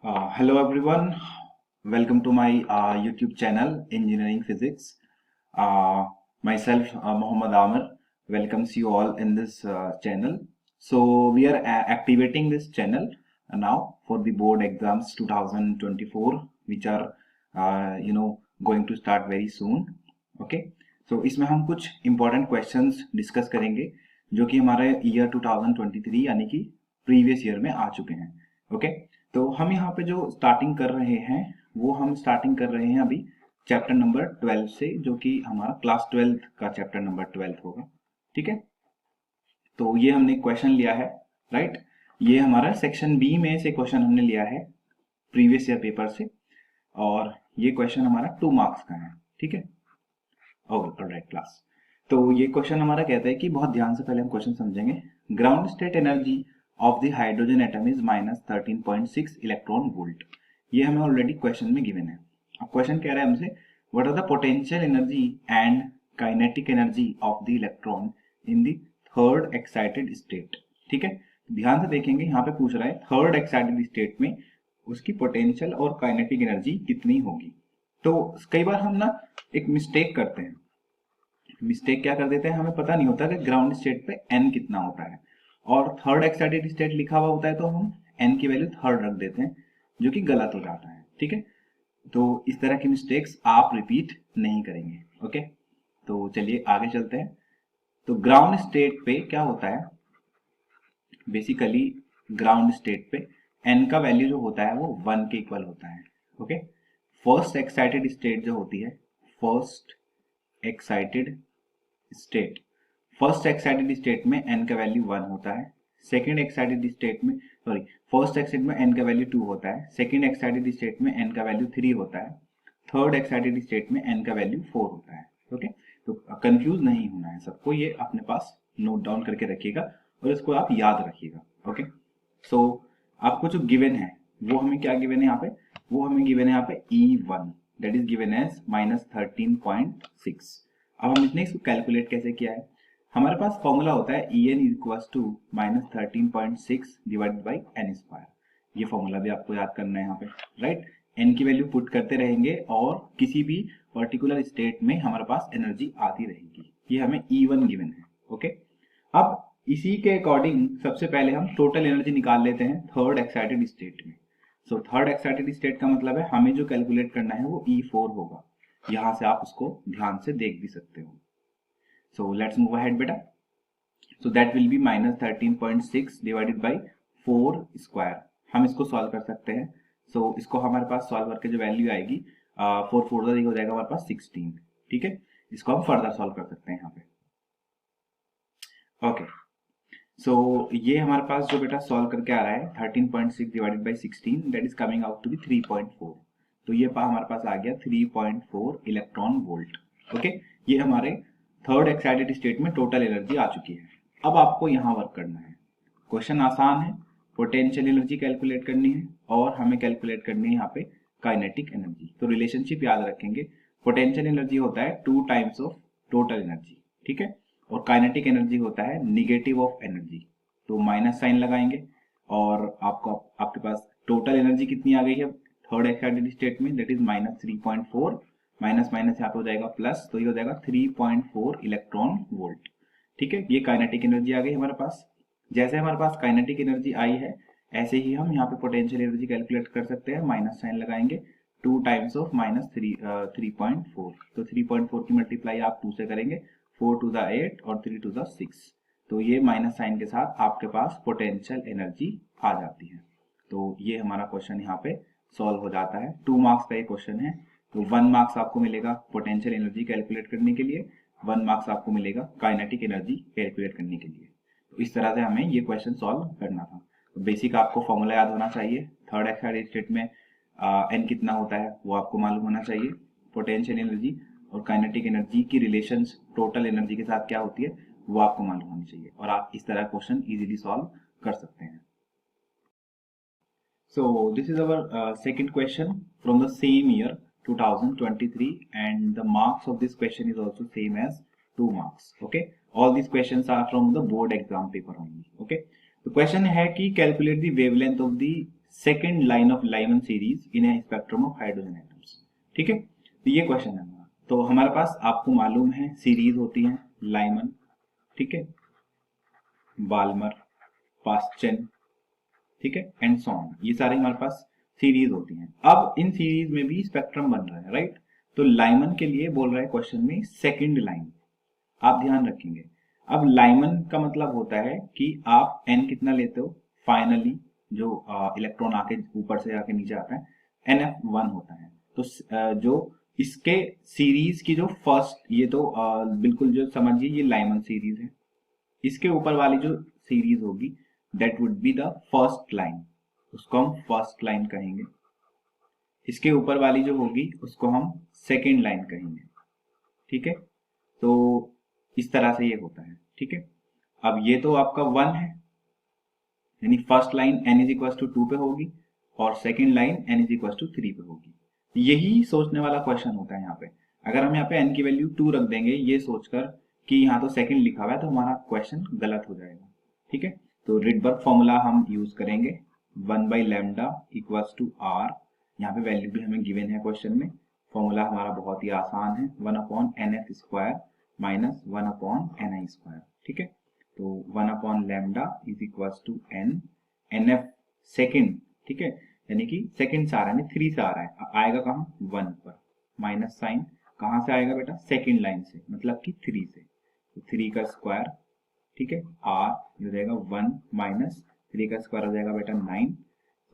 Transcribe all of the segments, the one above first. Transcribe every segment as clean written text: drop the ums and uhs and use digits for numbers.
Hello everyone, welcome to my YouTube channel Engineering Physics. Myself Mohammad Amir welcomes you all in this channel. So we are activating this channel now for the board exams 2024 which are going to start very soon. Okay, so इसमें हम कुछ important questions discuss करेंगे जो कि हमारे year 2023 यानी कि previous year में आ चुके हैं. Okay, तो हम यहाँ पे जो स्टार्टिंग कर रहे हैं वो हम स्टार्टिंग कर रहे हैं अभी चैप्टर नंबर 12 से, जो कि हमारा क्लास 12 का चैप्टर नंबर 12 होगा. ठीक है, तो ये हमने क्वेश्चन लिया है, राइट. ये हमारा सेक्शन बी में से क्वेश्चन हमने लिया है प्रीवियस ईयर पेपर से, और ये क्वेश्चन हमारा 2 मार्क्स का है. ठीक है, ओके, ऑलराइट क्लास. तो ये क्वेश्चन हमारा कहता है कि बहुत ध्यान से पहले हम क्वेश्चन समझेंगे. Ground state energy of the hydrogen atom is minus 13.6 electron volt. ये हमें ऑलरेडी क्वेश्चन में गिवन है. अब क्वेश्चन कह रहा है हमसे what are the potential energy and kinetic energy of the electron in the third excited state. ठीक है, ध्यान से देखेंगे, यहाँ पे पूछ रहा है थर्ड एक्साइटेड स्टेट में उसकी पोटेंशियल और काइनेटिक एनर्जी कितनी होगी. तो कई बार हम ना एक मिस्टेक करते हैं. मिस्टेक क्या कर देते हैं, हमें पता नहीं होता कि ग्राउंड स्टेट पे एन कितना होता है और थर्ड एक्साइटेड स्टेट लिखा हुआ होता है तो हम n की वैल्यू थर्ड रख देते हैं, जो कि गलत हो जाता है. ठीक है, तो इस तरह की मिस्टेक्स आप रिपीट नहीं करेंगे. ओके, तो चलिए आगे चलते हैं. तो ग्राउंड स्टेट पे क्या होता है, बेसिकली ग्राउंड स्टेट पे n का वैल्यू जो होता है वो 1 के इक्वल होता है. ओके, फर्स्ट एक्साइटेड स्टेट जो होती है, first excited state, first excited state में n का वैल्यू 1 होता है. सेकेंड एक्साइटेड स्टेट में फर्स्ट एक्साइटेड में n का वैल्यू 2 होता है. सेकेंड एक्साइटेड स्टेट में n का वैल्यू 3 होता है. थर्ड एक्साइटेड स्टेट में n का वैल्यू 4 होता है. ओके, तो कंफ्यूज नहीं होना है सबको, ये अपने पास नोट डाउन करके रखिएगा और इसको आप याद रखिएगा. ओके, सो आपको जो गिवन है वो हमें क्या गिवन है यहाँ पे, वो हमें गिवन है यहाँ पे E1 that is given as -13.6. अब हम इसने इसको कैलकुलेट कैसे किया है, हमारे पास फॉर्मूला होता है En equals to -13.6 divided by n square. ये फॉर्मूला भी आपको याद करना है यहाँ पे, राइट. n की वैल्यू पुट करते रहेंगे और किसी भी पर्टिकुलर स्टेट में हमारे पास एनर्जी आती रहेगी. ये हमें E1 गिवन है. ओके, अब इसी के अकॉर्डिंग सबसे पहले हम टोटल एनर्जी निकाल लेते हैं थर्ड एक्साइटेड स्टेट में. सो थर्ड एक्साइटेड स्टेट का मतलब है हमें जो कैलकुलेट करना है वो E4 होगा. यहाँ से आप उसको ध्यान से देख भी सकते हो. So let's move ahead beta. So that will be -13.6 divided by 4 square. हम इसको सॉल्व कर सकते हैं. So इसको हमारे पास सॉल्व करके जो वैल्यू आएगी 4 4 हो जाएगा हमारे पास 16. ठीक है, इसको हम फर्दर सॉल्व कर सकते हैं यहाँ पे. ओके, सो ये हमारे पास जो बेटा सॉल्व करके आ रहा है 13.6 divided by 16 that is coming out to be 3.4. तो ये हमारे पास आ गया 3.4 इलेक्ट्रॉन वोल्ट. ओके, ये हमारे थर्ड एक्साइटेड स्टेट में टोटल एनर्जी आ चुकी है. अब आपको यहाँ वर्क करना है. क्वेश्चन आसान है, पोटेंशियल एनर्जी कैलकुलेट करनी है और हमें कैलकुलेट करनी है यहाँ पे काइनेटिक एनर्जी. तो रिलेशनशिप याद रखेंगे, पोटेंशियल एनर्जी होता है 2 टाइम्स ऑफ टोटल एनर्जी. ठीक है, और काइनेटिक एनर्जी होता है निगेटिव ऑफ एनर्जी. तो माइनस साइन लगाएंगे और आपको आपके पास टोटल एनर्जी कितनी आ गई है थर्ड एक्साइटेड स्टेट में, दैट इज -3.4. माइनस माइनस यहाँ पे हो जाएगा प्लस, तो ये हो जाएगा 3.4 इलेक्ट्रॉन वोल्ट. ठीक है, ये काइनेटिक एनर्जी आ गई हमारे पास. जैसे हमारे पास काइनेटिक एनर्जी आई है ऐसे ही हम यहाँ पे पोटेंशियल एनर्जी कैलकुलेट कर सकते हैं. माइनस साइन लगाएंगे, 2 टाइम्स ऑफ -3.4. तो 3.4 की मल्टीप्लाई आप 2 से करेंगे, 4 to the 8 और 3 to the 6. तो ये माइनस साइन के साथ आपके पास पोटेंशियल एनर्जी आ जाती है. तो ये हमारा क्वेश्चन यहाँ पे सॉल्व हो जाता है. 2 मार्क्स का ये क्वेश्चन है. तो 1 मार्क्स आपको मिलेगा पोटेंशियल एनर्जी कैलकुलेट करने के लिए, 1 मार्क्स आपको मिलेगा काइनेटिक एनर्जी कैलकुलेट करने के लिए. तो इस तरह से हमें ये क्वेश्चन सॉल्व करना था. तो बेसिक आपको फॉर्मूला याद होना चाहिए. थर्ड एक्साइटेड स्टेट में n कितना होता है वो आपको मालूम होना चाहिए. पोटेंशियल एनर्जी और काइनेटिक एनर्जी की रिलेशंस टोटल एनर्जी के साथ क्या होती है वो आपको मालूम होनी चाहिए, और आप इस तरह क्वेश्चन इजीली सॉल्व कर सकते हैं. So this is our second question from the same year 2023, and the marks of this question is also same as 2 marks. Okay, all these questions are from the board exam paper only. Okay, the question है कि calculate the wavelength of the second line of Lyman series in A spectrum of hydrogen atoms. ठीक है, तो ये question है हमारा। तो हमारे पास आपको मालूम है सीरीज होती है लाइमन, ठीक है, बाल्मर, पास्चन, ठीक है, एंड सो ऑन, ये सारे हमारे पास सीरीज होती हैं। अब इन सीरीज में भी स्पेक्ट्रम बन रहा है, राइट। तो लाइमन के लिए बोल रहा है क्वेश्चन में सेकंड लाइन, आप ध्यान रखेंगे। अब लाइमन का मतलब होता है कि आप एन कितना लेते हो, फाइनली जो इलेक्ट्रॉन आके ऊपर से आके नीचे आता है, NF1 होता है। तो जो इसके सीरीज की जो फर्स्ट, ये तो बिल्कुल जो समझिए ये लाइमन सीरीज है, इसके ऊपर वाली जो सीरीज होगी that would be the first line, उसको हम फर्स्ट लाइन कहेंगे। इसके ऊपर वाली जो होगी उसको हम सेकेंड लाइन कहेंगे, ठीक है। तो इस तरह से ये होता है, ठीक है। अब ये तो आपका 1 है, यानी first line n is equal to 2 पे होगी और second line n is equal to 3 पे होगी। यही सोचने वाला क्वेश्चन होता है यहाँ पे। अगर हम यहाँ पे n की वैल्यू 2 रख देंगे ये सोचकर कि यहाँ तो सेकेंड लिखा हुआ है, तो हमारा क्वेश्चन गलत हो जाएगा, ठीक है। तो रिडबर्ग फॉर्मूला हम यूज करेंगे, 1 by lambda equals to r, यहाँ पे वैल्यू भी हमें गिवन है क्वेश्चन में। फॉर्मूला हमारा बहुत ही आसान है, 1 upon NF square minus 1 upon NI square, ठीक है। तो 1 upon lambda is equals to n, NF second, ठीक है, यानी कि सेकेंड से आ रहा है, 3 से आ रहा है, आएगा कहाँ 1 पर, माइनस साइन कहाँ से आएगा बेटा, सेकेंड लाइन से, मतलब कि 3 से। तो 3 का स्क्वायर, ठीक है, r हो जाएगा 1 माइनस 3 का स्क्वायर हो जाएगा बेटा 9।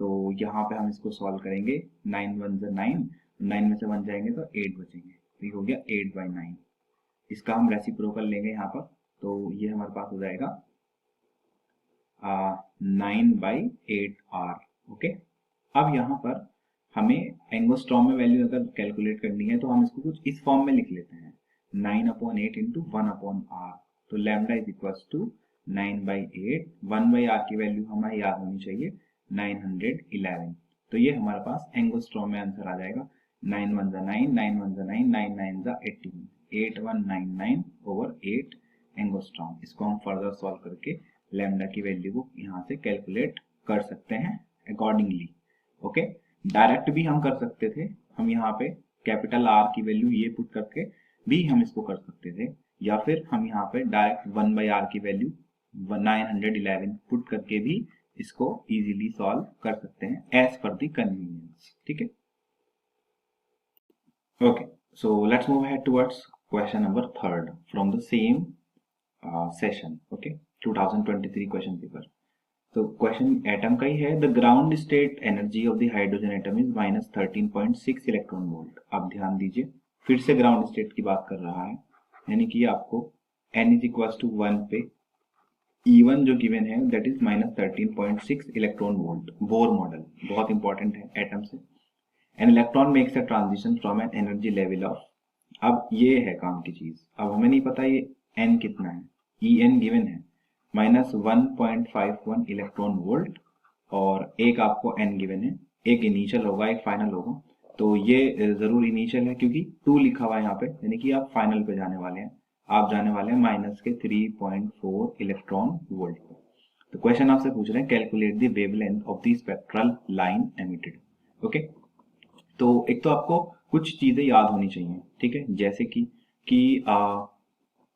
तो यहाँ पे हम इसको सॉल्व करेंगे, 9 1 से 9, 9 में से 1 जाएंगे तो 8 बचेंगे, तो ये हो गया 8 बाई 9। इसका हम रेसिप्रोकल लेंगे यहाँ पर, तो ये हमारे पास हो जाएगा 9 बाई 8r, ओके। अब यहाँ पर हमें एंगोस्ट्रॉम में वैल्यू अगर कैलकुलेट करनी है तो हम इसको कुछ इस फॉर्म में लिख लेते हैं, 9 अपॉन 8 इंटू 1 अपॉन r। तो lambda is equal to 9 by 8, 1 by r की वैल्यू हमें याद होनी चाहिए 911। तो ये हमारे पास एंगोस्ट्रॉम में आंसर आ जाएगा, 9 1 जा 9, 9 1 जा 9, 9 9 जा 18, 8199 ओवर 8 एंगोस्ट्रॉम। इसको हम फर्दर सॉल्व करके लैम्डा की वैल्यू को यहाँ से कैलकुलेट कर सकते हैं अकॉर्डिंगली, ओके। डायरेक्ट भी हम कर सकते थे, हम यहाँ पे कैपिटल R की वैल्यू ये पुट करके भी हम इसको कर सकते थे, या फिर हम यहाँ पे डायरेक्ट 1 बाई R की वैल्यू 911 पुट करके भी इसको इजीली सॉल्व कर सकते हैं एज पर द कन्वीनियंस, ठीक है। Okay, so let's move ahead towards question number 3 from the same session, okay, 2023 question paper. तो क्वेश्चन एटम का ही है, the ground state energy of the hydrogen atom is minus 13.6 electron volt. अब ध्यान दीजिए, फिर से ग्राउंड स्टेट की बात कर रहा है, यानी कि आपको n इज इक्वल टू 1 पे E1 जो गिवन है that is minus 13.6 electron volt. Bohr model बहुत इंपॉर्टेंट है एटम से। An electron makes a transition from an energy level of, अब ये है काम की चीज। अब हमें नहीं पता ये n कितना है, En गिवन है माइनस 1.51 इलेक्ट्रॉन वोल्ट, और एक आपको n गिवन है, एक इनिशियल होगा एक फाइनल होगा। तो ये जरूर इनिशियल है क्योंकि 2 लिखा हुआ है यहाँ पे, यानी कि आप फाइनल पे जाने वाले हैं, आप जाने वाले हैं माइनस के 3.4 इलेक्ट्रॉन वोल्ट पर। तो क्वेश्चन आपसे पूछ रहे हैं calculate the wavelength of the spectral line emitted, okay. तो एक तो आपको कुछ चीजें याद होनी चाहिए, ठीक है, जैसे कि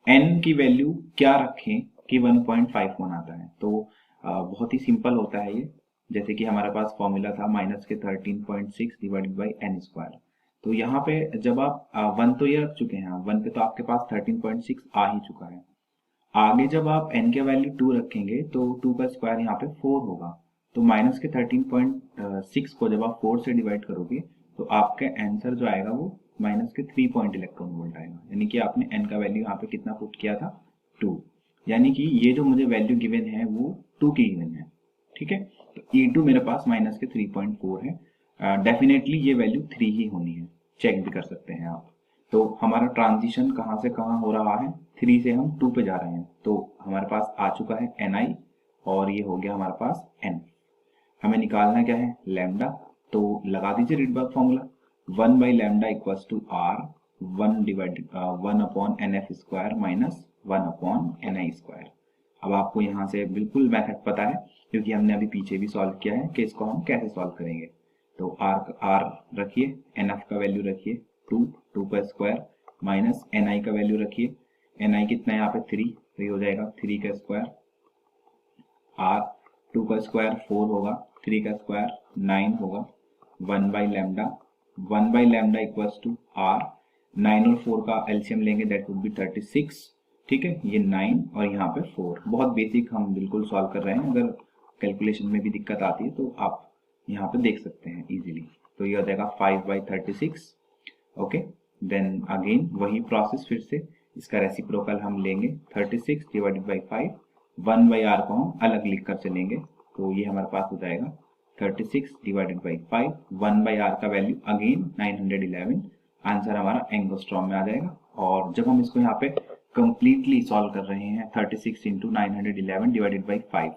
n की वैल्यू क्या रखें कि 1.51 आता है। तो बहुत ही सिंपल होता है ये, जैसे कि हमारे पास फॉर्मूला था माइनस के 13.6 डिवाइडेड बाई n स्क्वायर। तो यहाँ पे जब आप 1 तो ये रख चुके हैं, 1 पे तो आपके पास 13.6 आ ही चुका है। आगे जब आप n के वैल्यू 2 रखेंगे तो 2 का स्क्वायर यहाँ पे 4 होगा। तो माइनस के 13.6 को जब आप 4 से डिवाइड करोगे तो आपका आंसर जो आएगा वो माइनस के 3 पॉइंट इलेक्ट्रॉन वोल्ट आएगा, यानी कि आपने n का वैल्यू यहाँ पे कितना पुट किया था 2, यानी कि ये जो मुझे वैल्यू गिवन है वो 2 की गिवन है, ठीक है। तो E2 मेरे पास माइनस के 3.4 है, डेफिनेटली ये वैल्यू 3 ही होनी है, चेक भी कर सकते हैं आप। तो हमारा ट्रांजिशन कहाँ से कहाँ हो रहा है, 3 से हम 2 पे जा रहे हैं, तो हमारे पास आ चुका है Ni और ये हो गया हमारे पास n। हमें निकालना क्या है, लैम्डा। तो लगा दीजिए Rydberg formula, 1 by lambda equals to r, 1 upon NF square minus 1 upon NI square. अब आपको यहाँ से बिल्कुल मेथड पता है क्योंकि हमने अभी पीछे भी सॉल्व किया है कि इसको हम कैसे सॉल्व करेंगे। तो आर रखिए, एन एफ का वैल्यू रखिए 2 का स्क्वायर माइनस एन आई का वैल्यू रखिए, एन आई कितना है यहाँ पे 3, तो ये हो जाएगा 3 का स्क्वायर, आर 2 का स्क्वायर 4 होगा, 3 का स्क्वायर 9 होगा, 1 by lambda equals to R, 9 और 4 का एलसीएम लेंगे दैट वुड बी 36। ठीक है, ये 9 और यहाँ पे 4, बहुत बेसिक हम बिल्कुल सॉल्व कर रहे हैं। अगर कैलकुलेशन में भी दिक्कत आती है तो आप यहाँ पे देख सकते हैं इजीली। तो ये हो जाएगा 5/36। ओके, देन अगेन वही प्रोसेस फिर से, इसका रेसिप्रोकल हम लेंगे 36 डिवाइडेड बाई 5, 1 बाई आर को हम अलग लिख कर चलेंगे, तो ये हमारे पास हो जाएगा 36 डिवाइडेड बाई 5, 1 बाई आर का वैल्यू अगेन 911, आंसर हमारा एंगस्ट्रॉम में आ जाएगा। और जब हम इसको यहाँ पे कंप्लीटली सॉल्व कर रहे हैं 36 इंटू 911 डिवाइडेड बाई 5,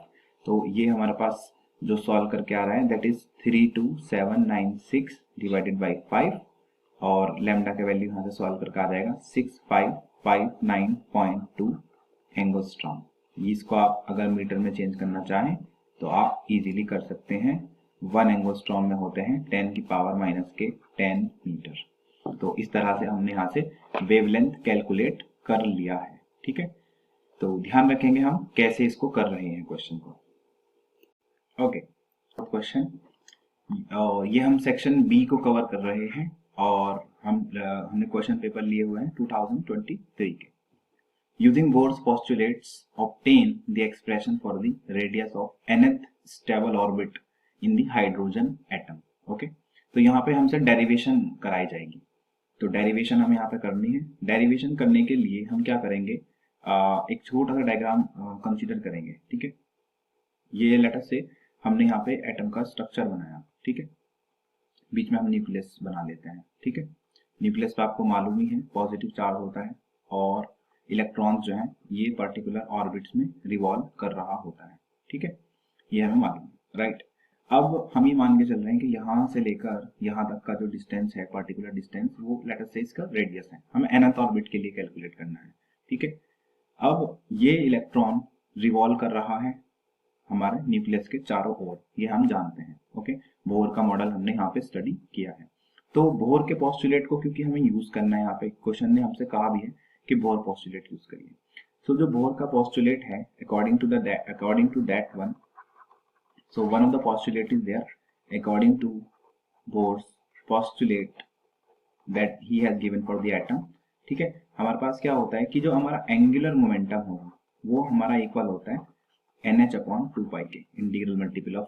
तो ये हमारे पास जो सॉल्व करके आ रहा है दैट इज 32796 डिवाइडेड बाई 5, और लैम्डा का वैल्यू यहाँ से सॉल्व करके आ जाएगा 6559.2 एंगस्ट्रॉम। इसको आप अगर मीटर में चेंज करना चाहें तो आप इजीली कर सकते हैं। 1 एंगस्ट्रॉम में होते हैं 10 की पावर माइनस के 10 मीटर। तो इस तरह से हमने यहाँ से वेवलेंथ कैलकुलेट कर लिया है। ठीक है, तो ध्यान रखेंगे हम कैसे इसको कर रहे हैं क्वेश्चन को। ओके, क्वेश्चन ये हम सेक्शन बी को कवर कर रहे हैं और हमने क्वेश्चन पेपर लिए हुए हैं 2023 के। Using Bohr's postulates, obtain the expression for the radius of nth stable orbit in the hydrogen atom. Okay, तो यहाँ पे हमसे डेरिवेशन कराई जाएगी, तो डेरिवेशन हमें यहाँ पे करनी है। डेरिवेशन करने के लिए हम क्या करेंगे, एक छोटा सा डायग्राम कंसीडर करेंगे। ठीक है, ये लेटर से हमने यहाँ पे एटम का स्ट्रक्चर बनाया। ठीक है, बीच में हम न्यूक्लियस बना लेते हैं। ठीक है, न्यूक्लियस पे आपको मालूम ही है पॉजिटिव चार्ज होता है और इलेक्ट्रॉन्स जो हैं ये पर्टिकुलर ऑर्बिट्स में रिवॉल्व कर रहा होता है। ठीक है, ये हमें मालूम है, राइट। अब हम ये मान के चल रहे हैं कि यहाँ से लेकर यहाँ तक का जो डिस्टेंस है, पर्टिकुलर डिस्टेंस, वो लेटर से इसका रेडियस है, हमें nth ऑर्बिट के लिए कैलकुलेट करना है। ठीक है, अब ये इलेक्ट्रॉन रिवॉल्व कर रहा है हमारे न्यूक्लियस के चारों ओर, ये हम जानते हैं। ओके, बोर का मॉडल हमने यहाँ पे स्टडी किया है। तो बोर के पोस्टुलेट को क्योंकि हमें यूज करना है, यहाँ पे क्वेश्चन ने हमसे कहा भी है कि बोर पोस्टुलेट यूज करिए। सो जो बोर का पोस्टुलेट है, according to that one, so one of the postulate is there according to Bohr's postulate that he has given for the atom. ठीक है, हमारे पास क्या होता है कि जो हमारा एंगुलर मोमेंटम होगा वो हमारा इक्वल होता है NH/2π के, integral multiple of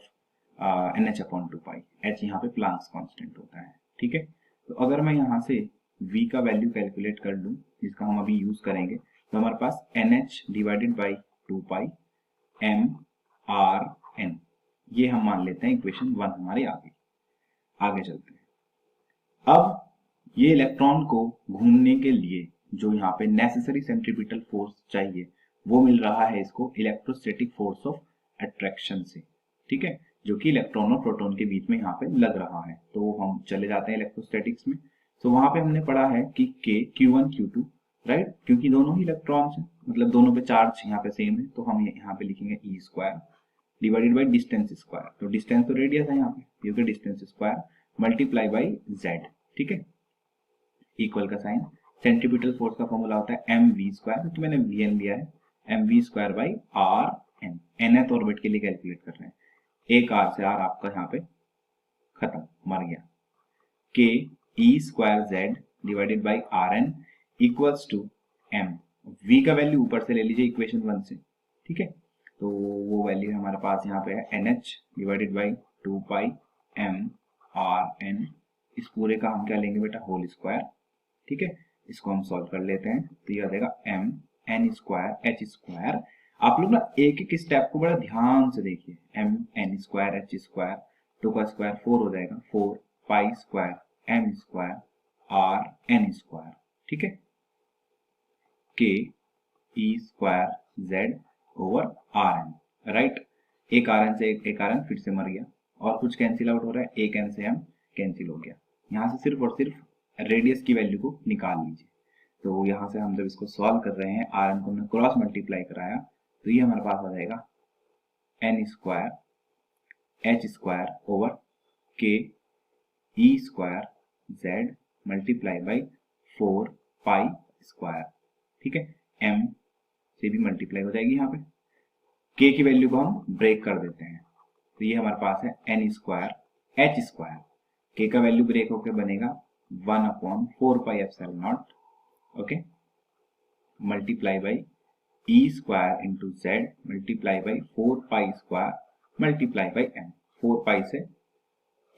NH/2π। H यहाँ पे प्लांक्स कांस्टेंट होता है। ठीक है, तो अगर मैं यहाँ से V का वैल्यू कैलकुलेट कर लूँ, जिसका हम अभी यूज करेंगे, तो हमारे पास NH डिवाइडेड बाई 2π mRn, ये हम मान लेते हैं इक्वेशन 1 हमारे आगे चलते हैं। अब ये इलेक्ट्रॉन को घूमने के लिए जो यहाँ पे नेसेसरी सेंट्रीपिटल फोर्स चाहिए वो मिल रहा है इसको इलेक्ट्रोस्टैटिक फोर्स ऑफ अट्रैक्शन से। ठीक है, जो कि इलेक्ट्रॉन और प्रोटॉन के बीच में यहाँ पे लग रहा है। तो हम चले जाते हैं इलेक्ट्रोस्टैटिक्स में। तो वहां पे हमने पढ़ा है कि K Q1 Q2, राइट, क्योंकि दोनों ही इलेक्ट्रॉन्स हैं, मतलब दोनों पे चार्ज यहाँ पे सेम है, तो हम यहाँ पे लिखेंगे E square divided by distance square. तो डिस्टेंस तो रेडियस है यहाँ पे, क्योंकि distance square multiply by Z। ठीक है, इक्वल का साइन। सेंट्रीपिटल फोर्स का फॉर्मूला होता है mv स्क्वायर, क्योंकि मैंने Vn लिया है, mv square by Rn, nth orbit के लिए कैलकुलेट कर रहे हैं। एक R से R आपका यहाँ पे खत्म, मर गया। K E square Z divided by Rn equals to m, v का वैल्यू ऊपर से ले लीजिए इक्वेशन 1 से। ठीक है, तो वो वैल्यू हमारे पास यहाँ पे है NH डिवाइडेड बाई 2π mRn, इस पूरे का हम क्या लेंगे बेटा, होल स्क्वायर। ठीक है, इसको हम सॉल्व कर लेते हैं, तो ये आ जाएगा m n square h square. आप लोग ना एक एक स्टेप को बड़ा ध्यान से देखिए, m n square h square, 2 का स्क्वायर 4 हो जाएगा, 4 pi square m square r n square. ठीक है, k e square z over r n, right. एक r n से एक r n फिर से मर गया, और कुछ कैंसिल आउट हो रहा है, एक n से m कैंसिल हो गया। यहाँ से सिर्फ और सिर्फ रेडियस की वैल्यू को निकाल लीजिए। तो यहाँ से हम जब इसको सॉल्व कर रहे हैं, आर एन को हमने क्रॉस मल्टीप्लाई कराया, तो ये हमारे पास आ जाएगा n square h square over k e square z multiply by 4 pi square. ठीक है, m से भी मल्टीप्लाई हो जाएगी यहाँ पे, k की वैल्यू को हम ब्रेक कर देते हैं, तो ये हमारे पास है n square h square, k का वैल्यू ब्रेक होकर बनेगा 1/4 pi epsilon not, okay, multiply by e square into z multiply by 4 pi square multiply by m। 4 पाई से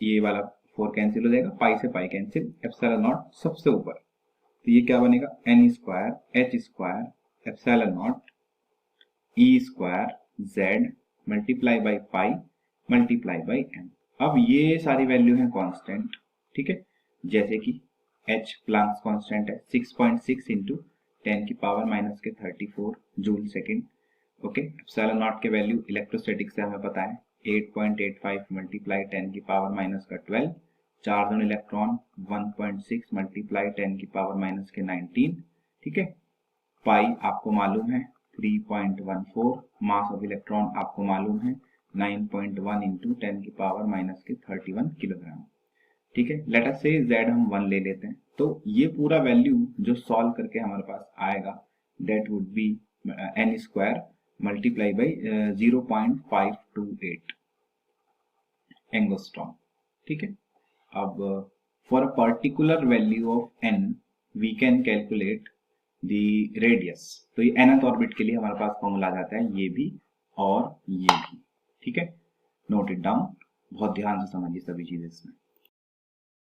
ये वाला 4 कैंसिल हो जाएगा, पाई से पाई कैंसिल, एप्सिलॉन नॉट सबसे ऊपर, तो ये क्या बनेगा n square h square epsilon not e square z multiply by pi multiply by m। अब ये सारी वैल्यू है कांस्टेंट। ठीक है, जैसे कि h प्लैंक्स कांस्टेंट है 6.6 इंटू 10 की पावर माइनस के 34 joule second. Okay, epsilon not के वैल्यू इलेक्ट्रोस्टैटिक से हमें पता है 8.85 मल्टीप्लाई 10 की पावर माइनस का 12, 4 दूनी इलेक्ट्रॉन 1.6 मल्टीप्लाई 10 की पावर माइनस के 19। ठीक है, पाई आपको मालूम है 3.14, मास ऑफ इलेक्ट्रॉन आपको मालूम है 9.1 इंटू 10 की पावर माइनस के 31 किलोग्राम। ठीक है, लेट अस से z हम 1 ले लेते हैं, तो ये पूरा वैल्यू जो सॉल्व करके हमारे पास आएगा that would be n square multiply by 0.528 angstrom. ठीक है, अब for a particular value of n we can calculate the radius, तो ये nth ऑर्बिट के लिए हमारे पास फॉर्मूला आ जाता है ये भी और ये भी। ठीक है, नोट इट डाउन, बहुत ध्यान से समझिए सभी चीजें इसमें।